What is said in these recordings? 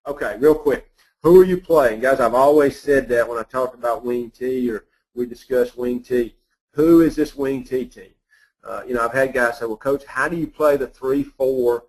Okay, real quick. Who are you playing? Guys, I've always said that when I talked about wing T or we discussed wing T. Who is this wing T team? I've had guys say, well, Coach, how do you play the 3-4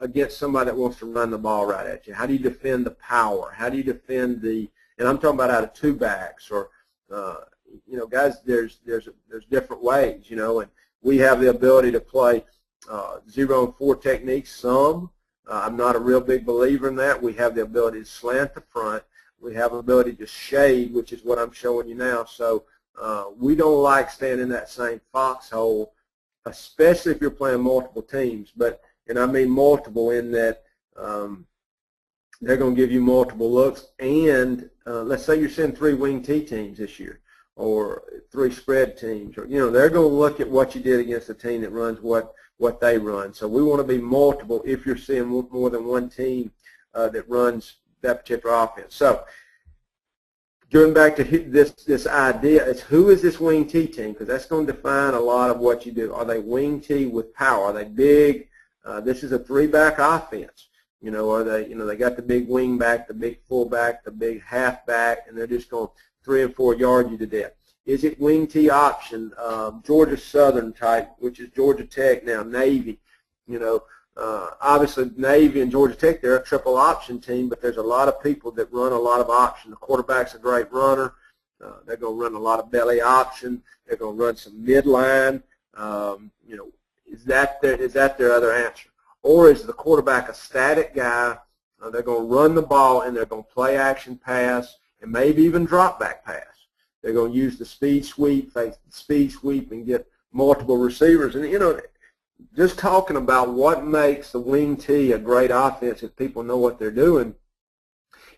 against somebody that wants to run the ball right at you? How do you defend the power? How do you defend and I'm talking about out of two backs or, guys, there's different ways, and we have the ability to play 0 and 4 techniques some. I'm not a real big believer in that. We have the ability to slant the front. We have the ability to shade, which is what I'm showing you now. So we don't like staying in that same foxhole, especially if you're playing multiple teams. And I mean multiple in that they're going to give you multiple looks. And let's say you're sending 3 wing T teams this year or 3 spread teams. Or, they're going to look at what you did against a team that runs what they run. So we want to be multiple if you're seeing more than one team that runs that particular offense. So going back to this idea, is who is this wing T team? Because that's going to define a lot of what you do. Are they wing T with power? Are they big? This is a 3-back offense. Are they? They got the big wing back, the big fullback, the big halfback, and they're just going 3 and 4 yard you to death. Is it wing T option, Georgia Southern type, which is Georgia Tech now, Navy? Obviously Navy and Georgia Tech, they're a triple option team, but there's a lot of people that run a lot of option. The quarterback's a great runner. They're going to run a lot of belly option. They're going to run some midline. Is that their other answer? Or is the quarterback a static guy? They're going to run the ball and they're going to play action pass and maybe even drop back pass. They're going to use the speed sweep, and get multiple receivers. And, just talking about what makes the wing T a great offense if people know what they're doing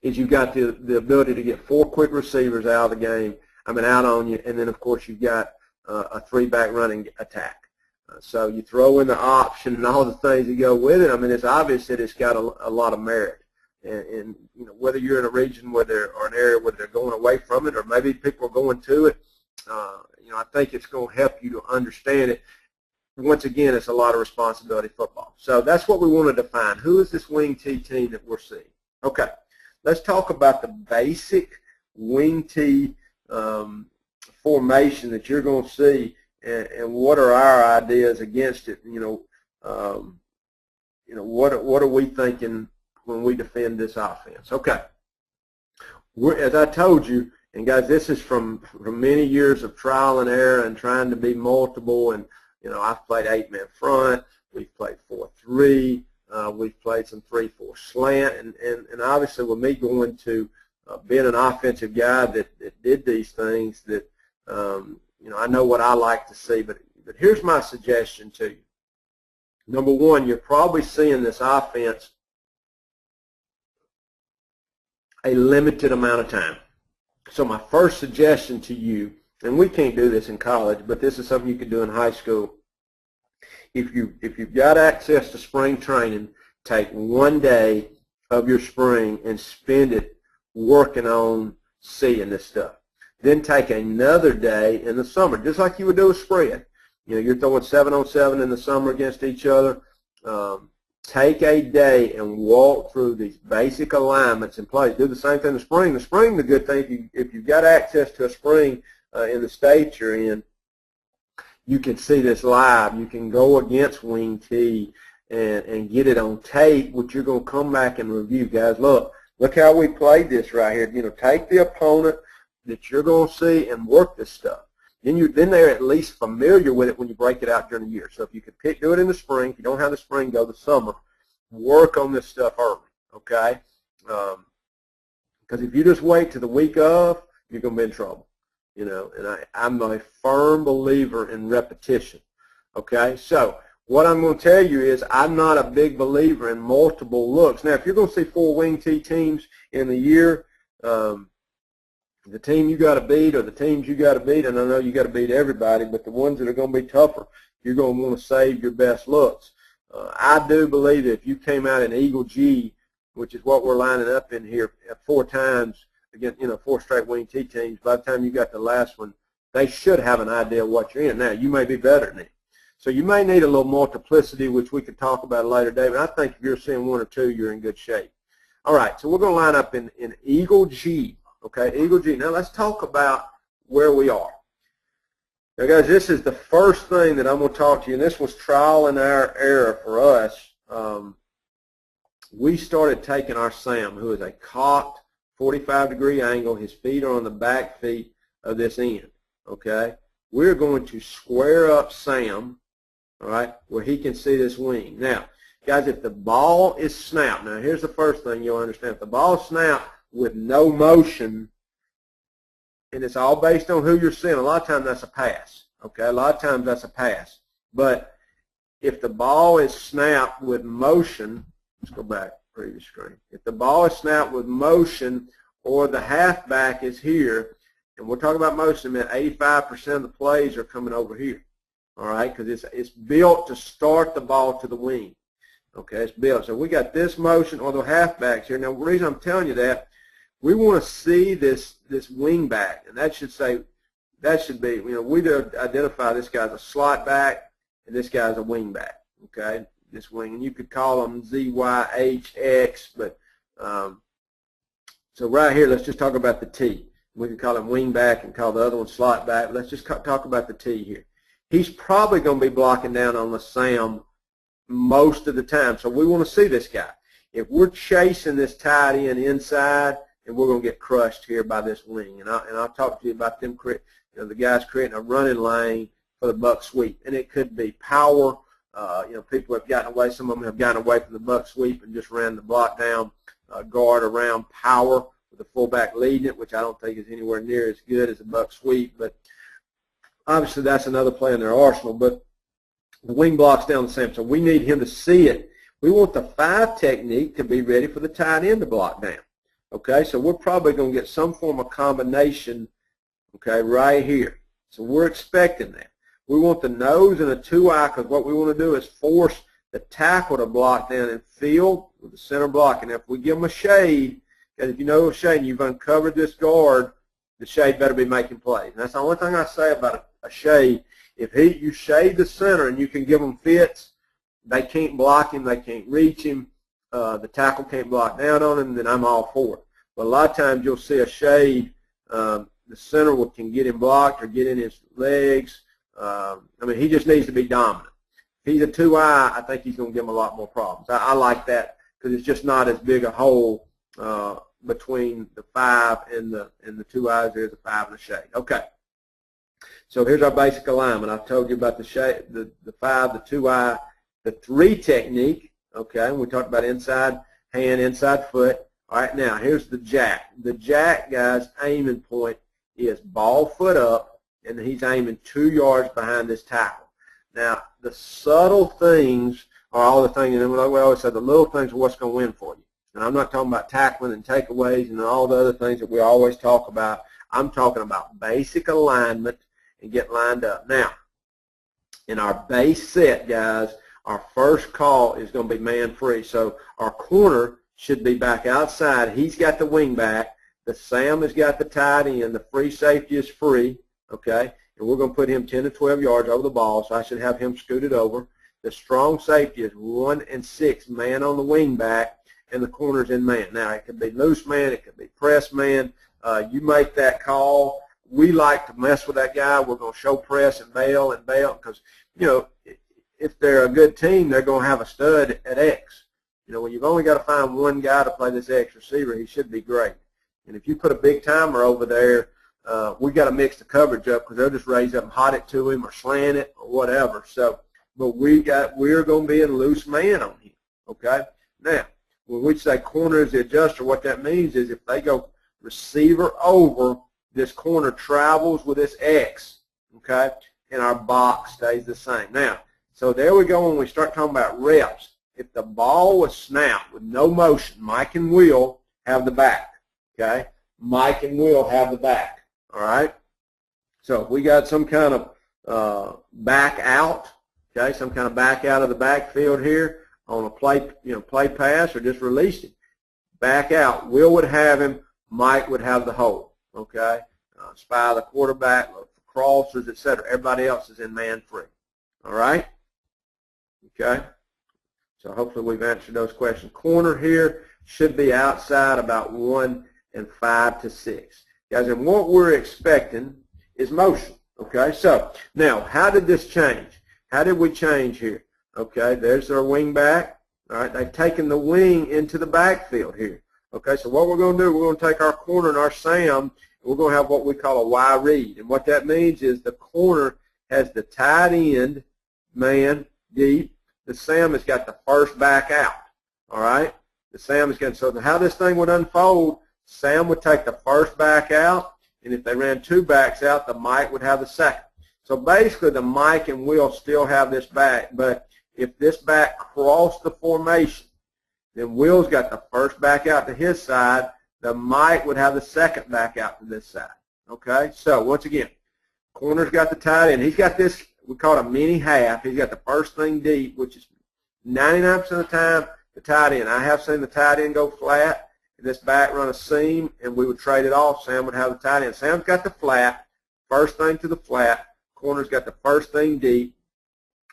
is you've got the ability to get 4 quick receivers out of the game, out on you, and then, of course, you've got a 3-back running attack. So you throw in the option and all the things that go with it. It's obvious that it's got a lot of merit. And whether you're in a region or an area where they're going away from it or maybe people are going to it, I think it's going to help you to understand it. Once again, it's a lot of responsibility football. So that's what we want to define. Who is this wing T team that we're seeing? Okay, let's talk about the basic wing T formation that you're going to see and what are our ideas against it. What are we thinking when we defend this offense? Okay, as I told you, and guys, this is from many years of trial and error and trying to be multiple. And I've played 8-man front. We've played 4-3. We've played some 3-4 slant. And obviously, with me going to being an offensive guy that did these things, that I know what I like to see. But here's my suggestion to you. Number one, you're probably seeing this offense a limited amount of time. So my first suggestion to you, and we can't do this in college, but this is something you can do in high school. If you've got access to spring training, take one day of your spring and spend it working on seeing this stuff. Then take another day in the summer, just like you would do a spread. You're throwing 7-on-7 in the summer against each other. Take a day and walk through these basic alignments and plays. Do the same thing in the spring. The spring, the good thing, if you've got access to a spring in the state you're in, you can see this live. You can go against wing T and get it on tape, which you're going to come back and review. Guys, look how we played this right here. Take the opponent that you're going to see and work this stuff. Then they're at least familiar with it when you break it out during the year. So if you can do it in the spring, if you don't have the spring, go the summer. Work on this stuff early, okay? Because if you just wait to the week of, you're going to be in trouble. And I'm a firm believer in repetition, okay? So what I'm going to tell you is I'm not a big believer in multiple looks. Now, if you're going to see 4 wing T teams in the year, the team you got to beat or the teams you got to beat, and I know you got to beat everybody, but the ones that are going to be tougher, you're going to want to save your best looks. I do believe that if you came out in Eagle G, which is what we're lining up in here 4 times against 4 straight wing T teams, by the time you got the last one, they should have an idea of what you're in. Now, you may be better than it. So you may need a little multiplicity, which we could talk about a later day, but I think if you're seeing 1 or 2, you're in good shape. All right, so we're going to line up in Eagle G. Okay, Eagle G. Now let's talk about where we are. Now guys, this is the first thing that I'm going to talk to you, and this was trial and error for us. We started taking our Sam, who is a cocked 45-degree angle. His feet are on the back feet of this end. Okay, we're going to square up Sam, all right, where he can see this wing. Now, guys, if the ball is snapped, now here's the first thing you'll understand. If the ball is snapped with no motion, and it's all based on who you're seeing, a lot of times that's a pass. Okay, a lot of times that's a pass. But if the ball is snapped with motion, let's go back to the previous screen. If the ball is snapped with motion, or the halfback is here, and we're talking about motion, man, 85% of the plays are coming over here. All right, because it's built to start the ball to the wing. Okay, it's built. So we got this motion or the halfbacks here. Now, the reason I'm telling you that, we want to see this wing back, and that should be, you know, we identify this guy's a slot back and this guy's a wing back. Okay, this wing, and you could call them Z, Y, H, X, but so right here, let's just talk about the T. We can call him wing back and call the other one slot back. Let's just talk about the T here. He's probably going to be blocking down on the Sam most of the time, so we want to see this guy. If we're chasing this tight end inside, and we're going to get crushed here by this wing, and I'll talk to you about them. You know, the guys creating a running lane for the buck sweep, and it could be power. You know, people have gotten away. Some of them have gotten away from the buck sweep and just ran the block down guard around power with the fullback leading it, which I don't think is anywhere near as good as a buck sweep. But obviously, that's another play in their arsenal. But the wing blocks down the same, so we need him to see it. We want the 5 technique to be ready for the tight end to block down. Okay, so we're probably going to get some form of combination, okay, right here. So we're expecting that. We want the nose and a 2-eye, because what we want to do is force the tackle to block down and field with the center block. And if we give them a shade, because if you know a shade and you've uncovered this guard, the shade better be making plays. And that's the only thing I say about a shade. If you shade the center and you can give them fits, they can't block him, they can't reach him, the tackle can't block down on him, then I'm all for it. But a lot of times you'll see a shade, the center can get him blocked or get in his legs. I mean, he just needs to be dominant. If he's a 2-eye, I think he's going to give him a lot more problems. I like that because it's just not as big a hole between the 5 and the 2 eyes. There's a 5 and a shade. Okay. So here's our basic alignment. I've told you about the shade, the 5, the 2-eye, the 3 technique. Okay, and we talked about inside hand, inside foot. All right, now here's the jack. The jack, guys, aiming point is ball foot up, and he's aiming 2 yards behind this tackle. Now, the subtle things are all the things, and we always say the little things are what's going to win for you. And I'm not talking about tackling and takeaways and all the other things that we always talk about. I'm talking about basic alignment and get lined up. Now, in our base set, guys, our first call is going to be man free. So our corner should be back outside. He's got the wing back. The Sam has got the tight end. The free safety is free, okay? And we're going to put him 10 to 12 yards over the ball, so I should have him scooted over. The strong safety is 1 and 6, man on the wing back, and the corner's in man. Now, it could be loose man. It could be press man. You make that call. We like to mess with that guy. We're going to show press and bail because, you know, if they're a good team, they're going to have a stud at X. You know, when you've only got to find one guy to play this X receiver, he should be great. And if you put a big timer over there, we got to mix the coverage up because they'll just raise up and hot it to him or slant it or whatever. So, but we're going to be in loose man on him. Okay. Now, when we say corner is the adjuster, what that means is if they go receiver over, this corner travels with this X. Okay, and our box stays the same. Now, so there we go when we start talking about reps. If the ball was snapped with no motion, Mike and Will have the back, okay? Mike and Will have the back, all right? So if we got some kind of back out, okay, some kind of back out of the backfield here on a play, play pass or just release it, back out. Will would have him, Mike would have the hole, okay? Spy the quarterback, look for crossers, etc. Everybody else is in man free, all right? Okay. So hopefully we've answered those questions. Corner here should be outside about 1 and 5 to 6. Guys, and what we're expecting is motion. Okay, so now how did this change? How did we change here? Okay, there's our wing back. All right, they've taken the wing into the backfield here. Okay, so what we're going to do, we're going to take our corner and our Sam, and we're going to have what we call a Y read. And what that means is the corner has the tight end man deep. The Sam has got the first back out. All right, the Sam is going. So how this thing would unfold, Sam would take the first back out, and if they ran 2 backs out, the Mike would have the second. So basically, the Mike and Will still have this back, but if this back crossed the formation, then Will's got the first back out to his side. The Mike would have the second back out to this side. Okay, so once again, corner's got the tight end. He's got this, we call it a mini half. He's got the first thing deep, which is 99% of the time the tight end. I have seen the tight end go flat, and this back run a seam, and we would trade it off. Sam would have the tight end. Sam's got the flat, first thing to the flat. Corner's got the first thing deep,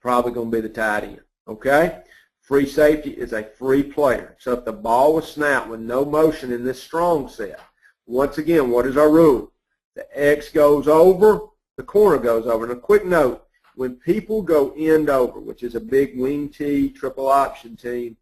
probably going to be the tight end. Okay? Free safety is a free player. So if the ball was snapped with no motion in this strong set, once again, what is our rule? The X goes over, the corner goes over. And a quick note, when people go end over, which is a big wing T, triple option team,